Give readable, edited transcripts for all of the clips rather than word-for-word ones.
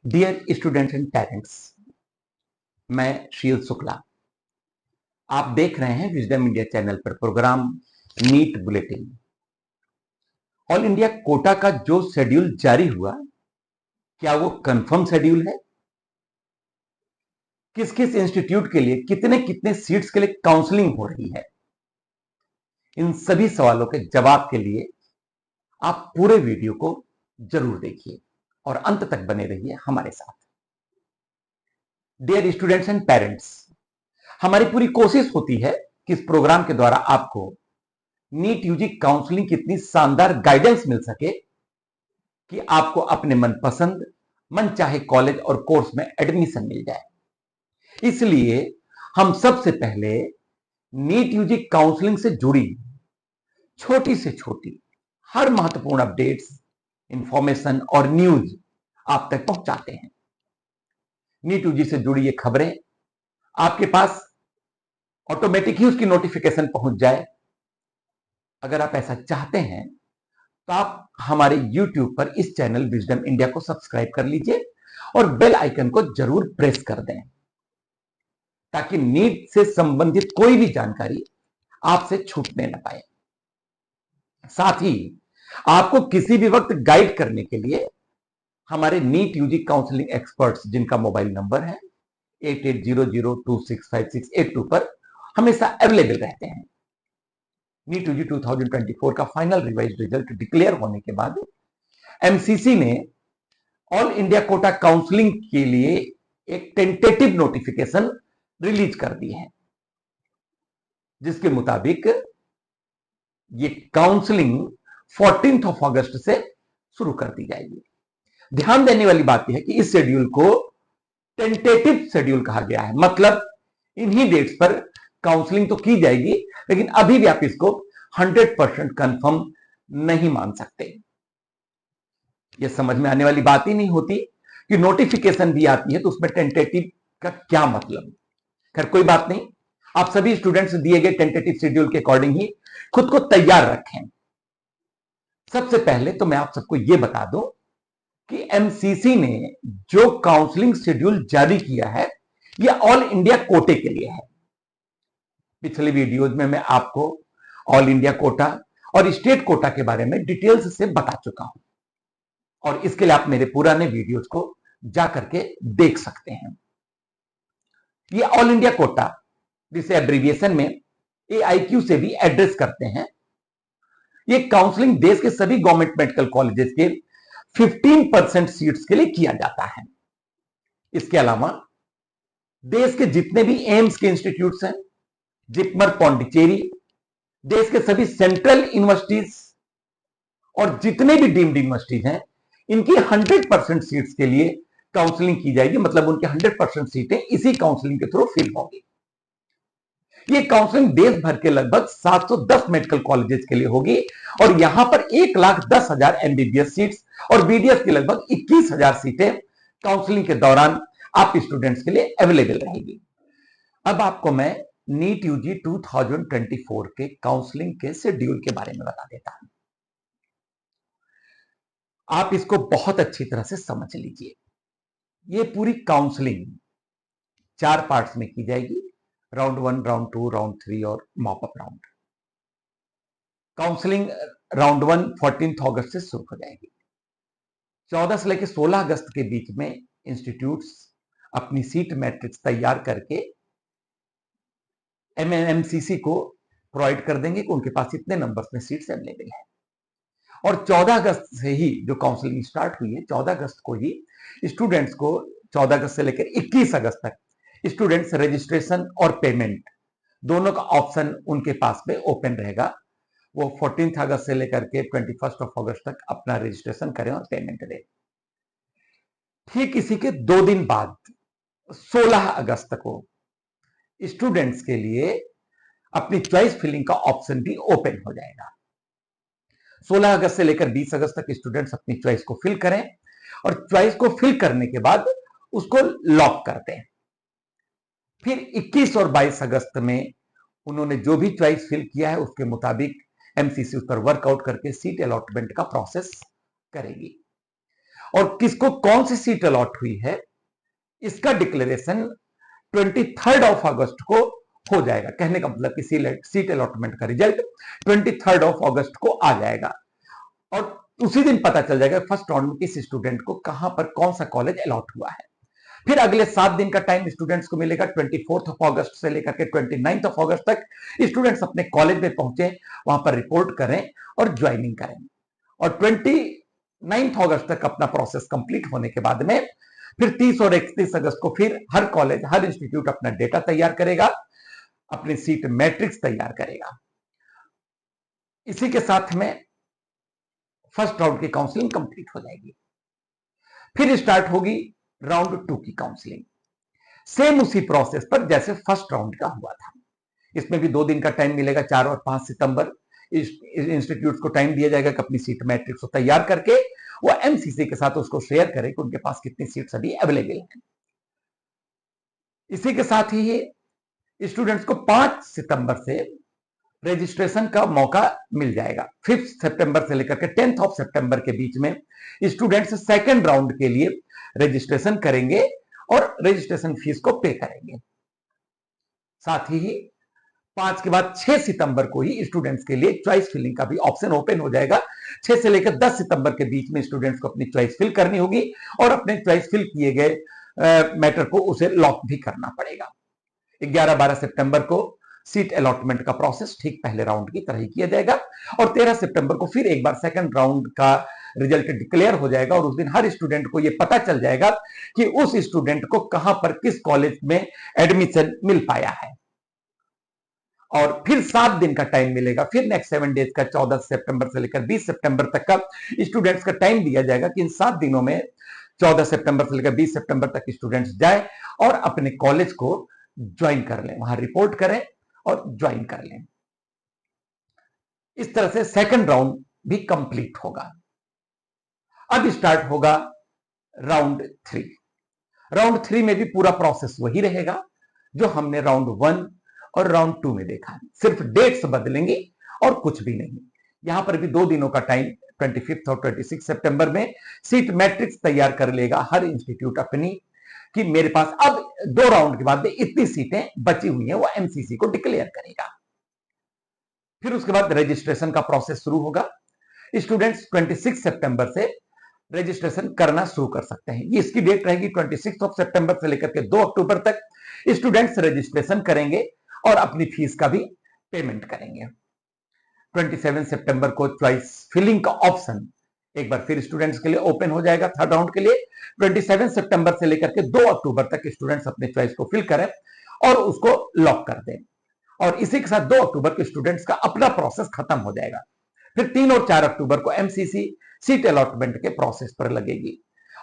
Dear students and parents, मैं शील शुक्ला। आप देख रहे हैं विजडम इंडिया चैनल पर programme NEET bulletin. All India quota का जो शेड्यूल जारी हुआ, क्या वो कंफर्म शेड्यूल है? किस किस इंस्टीट्यूट के लिए कितने कितने सीट्स के लिए काउंसलिंग हो रही है? इन सभी सवालों के जवाब के लिए आप पूरे वीडियो को जरूर देखिए और अंत तक बने रहिए हमारे साथ। डियर स्टूडेंट्स एंड पेरेंट्स, हमारी पूरी कोशिश होती है कि इस प्रोग्राम के द्वारा आपको नीट यूजी काउंसलिंग की इतनी शानदार गाइडेंस मिल सके कि आपको अपने मनपसंद मन चाहे कॉलेज और कोर्स में एडमिशन मिल जाए। इसलिए हम सबसे पहले नीट यूजी काउंसलिंग से जुड़ी छोटी से छोटी हर महत्वपूर्ण अपडेट्स, इंफॉर्मेशन और न्यूज आप तक पहुंचाते हैं। नीट यूजी से जुड़ी ये खबरें आपके पास ऑटोमेटिक ही उसकी नोटिफिकेशन पहुंच जाए। अगर आप ऐसा चाहते हैं तो आप हमारे YouTube पर इस चैनल विजडम इंडिया को सब्सक्राइब कर लीजिए और बेल आइकन को जरूर प्रेस कर दें, ताकि नीट से संबंधित कोई भी जानकारी आपसे छूटने न पाए। साथ ही आपको किसी भी वक्त गाइड करने के लिए हमारे नीट यूजी काउंसलिंग एक्सपर्ट्स, जिनका मोबाइल नंबर है 8800265682 पर हमेशा अवेलेबल रहते हैं। नीट यूजी 2024 का फाइनल रिवाइज रिजल्ट डिक्लेयर होने के बाद एमसीसी ने ऑल इंडिया कोटा काउंसलिंग के लिए एक टेंटेटिव नोटिफिकेशन रिलीज कर दी है, जिसके मुताबिक ये काउंसलिंग 14 अगस्त से शुरू कर दी जाएगी। ध्यान देने वाली बात यह है कि इस शेड्यूल को टेंटेटिव शेड्यूल कहा गया है, मतलब इन्हीं डेट्स पर काउंसलिंग तो की जाएगी, लेकिन अभी भी आप इसको 100% कंफर्म नहीं मान सकते। यह समझ में आने वाली बात ही नहीं होती कि नोटिफिकेशन भी आती है तो उसमें टेंटेटिव का क्या मतलब। खैर कोई बात नहीं, आप सभी स्टूडेंट्स दिए गए टेंटेटिव शेड्यूल के अकॉर्डिंग ही खुद को तैयार रखें। सबसे पहले तो मैं आप सबको यह बता दूं कि एमसीसी ने जो काउंसलिंग शेड्यूल जारी किया है यह ऑल इंडिया कोटे के लिए है। पिछले वीडियोज में मैं आपको ऑल इंडिया कोटा और स्टेट कोटा के बारे में डिटेल्स से बता चुका हूं, और इसके लिए आप मेरे पुराने वीडियोज को जाकर के देख सकते हैं। ये ऑल इंडिया कोटा, जिसे एब्रिविएशन में AIQ से भी एड्रेस करते हैं, ये काउंसलिंग देश के सभी गवर्नमेंट मेडिकल कॉलेजेस के 15% सीट्स के लिए किया जाता है। इसके अलावा देश के जितने भी एम्स के इंस्टीट्यूट्स हैं, जिपमर पौंडीचेरी, देश के सभी सेंट्रल यूनिवर्सिटीज और जितने भी डीम्ड यूनिवर्सिटीज हैं, इनकी 100% सीट्स के लिए काउंसलिंग की जाएगी। मतलब उनकी 100% सीटें इसी काउंसलिंग के थ्रू फिल होंगी। ये काउंसलिंग देश भर के लगभग 710 मेडिकल कॉलेजेस के लिए होगी, और यहां पर 1,10,000 MBBS सीट्स और BDS की लगभग 21,000 सीटें काउंसलिंग के दौरान आप स्टूडेंट्स के लिए अवेलेबल रहेगी। अब आपको मैं नीट यूजी 2024 के काउंसलिंग के शेड्यूल के बारे में बता देता हूं। आप इसको बहुत अच्छी तरह से समझ लीजिए। ये पूरी काउंसलिंग 4 पार्ट्स में की जाएगी: राउंड 1, राउंड 2, राउंड 3 और mop up round. Counselling round 1 14 अगस्त से शुरू हो जाएगी। 14 से लेकर 16 अगस्त के बीच में इंस्टीट्यूट्स अपनी सीट मैट्रिक्स तैयार करके MMCC को प्रोवाइड कर देंगे कि उनके पास इतने नंबर्स में सीट्स अवेलेबल है। और 14 अगस्त से ही जो काउंसलिंग स्टार्ट हुई है, 14 अगस्त को ही स्टूडेंट्स को 14 अगस्त से लेकर 21 अगस्त तक स्टूडेंट्स रजिस्ट्रेशन और पेमेंट दोनों का ऑप्शन उनके पास में ओपन रहेगा। वो 14 अगस्त से लेकर के 21 अगस्त तक अपना रजिस्ट्रेशन करें और पेमेंट दें। ठीक इसी के 2 दिन बाद 16 अगस्त को स्टूडेंट्स के लिए अपनी चॉइस फिलिंग का ऑप्शन भी ओपन हो जाएगा। 16 अगस्त से लेकर 20 अगस्त तक स्टूडेंट्स अपनी चॉइस को फिल करें, और चॉइस को फिल करने के बाद उसको लॉक करते हैं। फिर 21 और 22 अगस्त में उन्होंने जो भी चॉइस फिल किया है उसके मुताबिक एमसीसी उस पर वर्कआउट करके सीट अलॉटमेंट का प्रोसेस करेगी। और किसको कौन सी सीट अलॉट हुई है इसका डिक्लेरेशन 23 अगस्त को हो जाएगा। कहने का मतलब कि सीट अलॉटमेंट का रिजल्ट 23 अगस्त को आ जाएगा और उसी दिन पता चल जाएगा फर्स्ट राउंड में किस स्टूडेंट को कहां पर कौन सा कॉलेज अलॉट हुआ है। फिर अगले 7 दिन का टाइम स्टूडेंट्स को मिलेगा। 24 अगस्त से लेकर के 29 अगस्त तक स्टूडेंट्स अपने कॉलेज में पहुंचे, वहां पर रिपोर्ट करें और ज्वाइनिंग करें। और 29 अगस्त तक अपना प्रोसेस कंप्लीट होने के बाद में फिर 30 और 31 अगस्त को फिर हर कॉलेज, हर इंस्टीट्यूट अपना डेटा तैयार करेगा, अपनी सीट मैट्रिक्स तैयार करेगा। इसी के साथ में फर्स्ट राउंड की काउंसलिंग कंप्लीट हो जाएगी। फिर स्टार्ट होगी राउंड 2 की काउंसलिंग, सेम उसी प्रोसेस पर जैसे फर्स्ट राउंड का हुआ था। इसमें भी 2 दिन का टाइम मिलेगा। 4 और 5 सितंबर इंस्टीट्यूट को टाइम दिया जाएगा कि अपनी सीट मैट्रिक्स को तैयार करके वो एमसीसी के साथ उसको शेयर करें कि उनके पास कितनी सीट्स अभी अवेलेबल हैं। इसी के साथ ही स्टूडेंट्स को 5 सितंबर से रजिस्ट्रेशन का मौका मिल जाएगा। 5 सितंबर से लेकर के 10 सितंबर के बीच में स्टूडेंट्स सेकेंड राउंड के लिए रजिस्ट्रेशन करेंगे और रजिस्ट्रेशन फीस को पे करेंगे। साथ ही 5 के बाद 6 सितंबर को ही स्टूडेंट्स के लिए चॉइस फिलिंग का भी ऑप्शन ओपन हो जाएगा। 6 से लेकर 10 सितंबर के बीच में स्टूडेंट्स को अपनी चॉइस फिल करनी होगी और अपने चॉइस फिल किए गए मैटर को उसे लॉक भी करना पड़ेगा। 11-12 सितंबर को सीट अलॉटमेंट का प्रोसेस ठीक पहले राउंड की तरह ही किया जाएगा और 13 सितंबर को फिर एक बार सेकंड राउंड का रिजल्ट डिक्लेयर हो जाएगा और उस दिन हर स्टूडेंट को यह पता चल जाएगा कि उस स्टूडेंट को कहां पर किस कॉलेज में एडमिशन मिल पाया है। और फिर 7 दिन का टाइम मिलेगा। फिर नेक्स्ट 7 डेज का 14 सितंबर से लेकर 20 सितंबर तक का स्टूडेंट्स का टाइम दिया जाएगा कि इन 7 दिनों में 14 सितंबर से लेकर 20 सितंबर तक स्टूडेंट्स जाए और अपने कॉलेज को ज्वाइन कर लें, वहां रिपोर्ट करें और ज्वाइन कर लें। इस तरह से सेकंड राउंड भी कंप्लीट होगा। अब स्टार्ट होगा राउंड 3। राउंड 3 में भी पूरा प्रोसेस वही रहेगा जो हमने राउंड 1 और राउंड 2 में देखा है, सिर्फ डेट्स बदलेंगे और कुछ भी नहीं। यहां पर भी 2 दिनों का टाइम 25 और 26 सितंबर में सीट मैट्रिक्स तैयार कर लेगा हर इंस्टीट्यूट अपनी कि मेरे पास अब 2 राउंड के बाद में इतनी सीटें बची हुई हैं, वो एमसीसी को डिक्लेयर करेगा। फिर उसके बाद रजिस्ट्रेशन का प्रोसेस शुरू होगा। स्टूडेंट्स 26 सितंबर से रजिस्ट्रेशन करना शुरू कर सकते हैं। ये इसकी डेट रहेगी 26 सितंबर से लेकर के 2 अक्टूबर तक स्टूडेंट्स रजिस्ट्रेशन करेंगे और अपनी फीस का भी पेमेंट करेंगे। 27 सितंबर को चॉइस फिलिंग का ऑप्शन एक बार फिर स्टूडेंट्स के लिए ओपन हो जाएगा थर्ड राउंड के लिए। 27 सितंबर से लेकर के 2 अक्टूबर तक स्टूडेंट्स अपने चॉइस को फिल करें और उसको लॉक कर दें और इसी के साथ 2 अक्टूबर के स्टूडेंट्स का अपना प्रोसेस खत्म हो जाएगा। फिर 3 और 4 अक्टूबर को एमसीसी सीट अलॉटमेंट के प्रोसेस पर लगेगी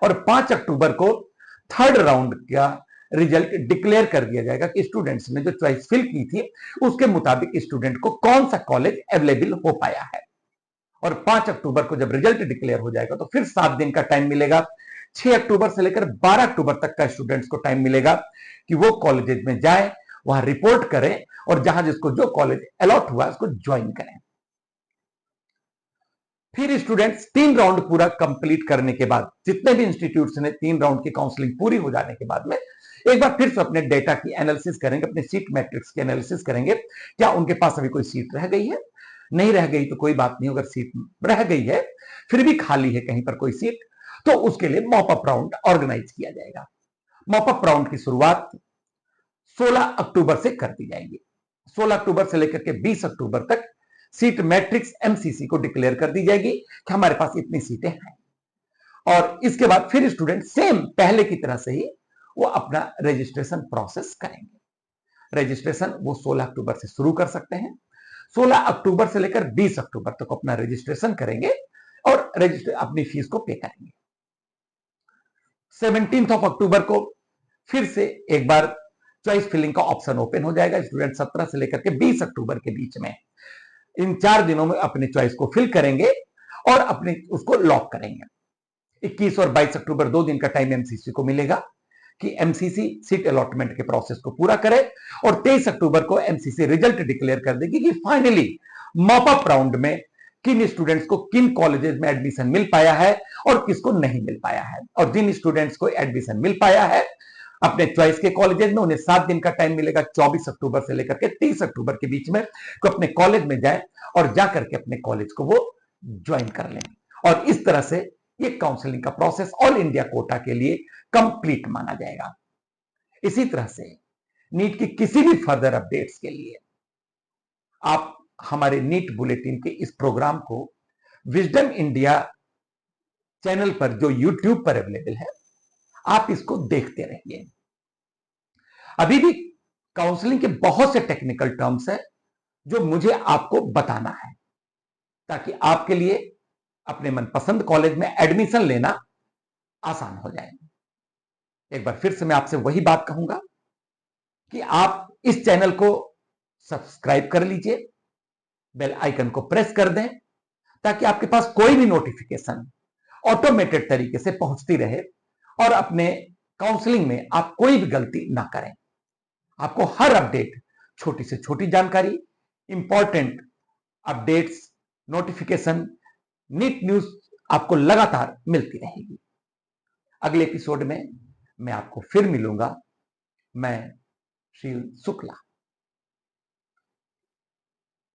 और 5 अक्टूबर को थर्ड राउंड का रिजल्ट डिक्लेयर कर दिया जाएगा कि स्टूडेंट्स ने जो चॉइस फिल की थी उसके मुताबिक स्टूडेंट को कौन सा कॉलेज अवेलेबल हो पाया है। और 5 अक्टूबर को जब रिजल्ट डिक्लेयर हो जाएगा तो फिर 7 दिन का टाइम मिलेगा। 6 अक्टूबर से लेकर 12 अक्टूबर तक का स्टूडेंट्स को टाइम मिलेगा कि वो कॉलेजेस में जाएं, वहां रिपोर्ट करें और जहां जिसको जो कॉलेज अलॉट हुआ उसको ज्वाइन करें। फिर स्टूडेंट्स 3 राउंड पूरा कंप्लीट करने के बाद, जितने भी इंस्टीट्यूट्स ने 3 राउंड की काउंसलिंग पूरी हो जाने के बाद में एक बार फिर से अपने डेटा की एनालिसिस करेंगे, अपने सीट मैट्रिक्स की एनालिसिस करेंगे। क्या उनके पास अभी कोई सीट रह गई है? नहीं रह गई तो कोई बात नहीं, अगर सीट रह गई है फिर भी खाली है कहीं पर कोई सीट तो उसके लिए मॉप अप राउंड ऑर्गेनाइज किया जाएगा। मॉप अप राउंड की शुरुआत 16 अक्टूबर से कर दी जाएगी। 16 अक्टूबर से लेकर के 20 अक्टूबर तक सीट मैट्रिक्स एमसीसी को डिक्लेयर कर दी जाएगी कि हमारे पास इतनी सीटें हैं और इसके बाद फिर स्टूडेंट सेम पहले की तरह से ही वो अपना रजिस्ट्रेशन प्रोसेस करेंगे। रजिस्ट्रेशन वो 16 अक्टूबर से शुरू कर सकते हैं। 16 अक्टूबर से लेकर 20 अक्टूबर तक अपना रजिस्ट्रेशन करेंगे और अपनी फीस को पे करेंगे। 17 अक्टूबर को फिर से एक बार चॉइस फिलिंग का ऑप्शन ओपन हो जाएगा। स्टूडेंट 17 से लेकर के 20 अक्टूबर के बीच में इन 4 दिनों में अपनी चॉइस को फिल करेंगे और अपने उसको लॉक करेंगे। 21 और 22 अक्टूबर 2 दिन का टाइम एमसीसी को मिलेगा कि एमसीसी सीट अलॉटमेंट के प्रोसेस को पूरा करे और 23 अक्टूबर को एमसीसी रिजल्ट डिक्लेयर कर देगी कि फाइनली मॉप अप राउंड में किन स्टूडेंट्स को किन कॉलेजेस में एडमिशन मिल पाया है और किसको नहीं मिल पाया है। और जिन स्टूडेंट्स को एडमिशन मिल पाया है अपने चॉइस के कॉलेजेस में, उन्हें 7 दिन का टाइम मिलेगा 24 अक्टूबर से लेकर के 30 अक्टूबर के बीच में, तो अपने कॉलेज में जाए और जाकर के अपने कॉलेज को वो ज्वाइन कर लें। और इस तरह से ये काउंसलिंग का प्रोसेस ऑल इंडिया कोटा के लिए कंप्लीट माना जाएगा। इसी तरह से नीट की किसी भी फर्दर अपडेट्स के लिए आप हमारे नीट बुलेटिन के इस प्रोग्राम को विजडम इंडिया चैनल पर जो यूट्यूब पर अवेलेबल है, आप इसको देखते रहिए। अभी भी काउंसलिंग के बहुत से टेक्निकल टर्म्स हैं जो मुझे आपको बताना है, ताकि आपके लिए अपने मनपसंद कॉलेज में एडमिशन लेना आसान हो जाए। एक बार फिर से मैं आपसे वही बात कहूंगा कि आप इस चैनल को सब्सक्राइब कर लीजिए, बेल आइकन को प्रेस कर दें, ताकि आपके पास कोई भी नोटिफिकेशन ऑटोमेटेड तरीके से पहुंचती रहे और अपने काउंसलिंग में आप कोई भी गलती ना करें। आपको हर अपडेट, छोटी से छोटी जानकारी, important updates, notification, NEET news आपको लगातार मिलती रहेगी। अगले एपिसोड में मैं आपको फिर मिलूंगा। मैं श्री शुक्ला।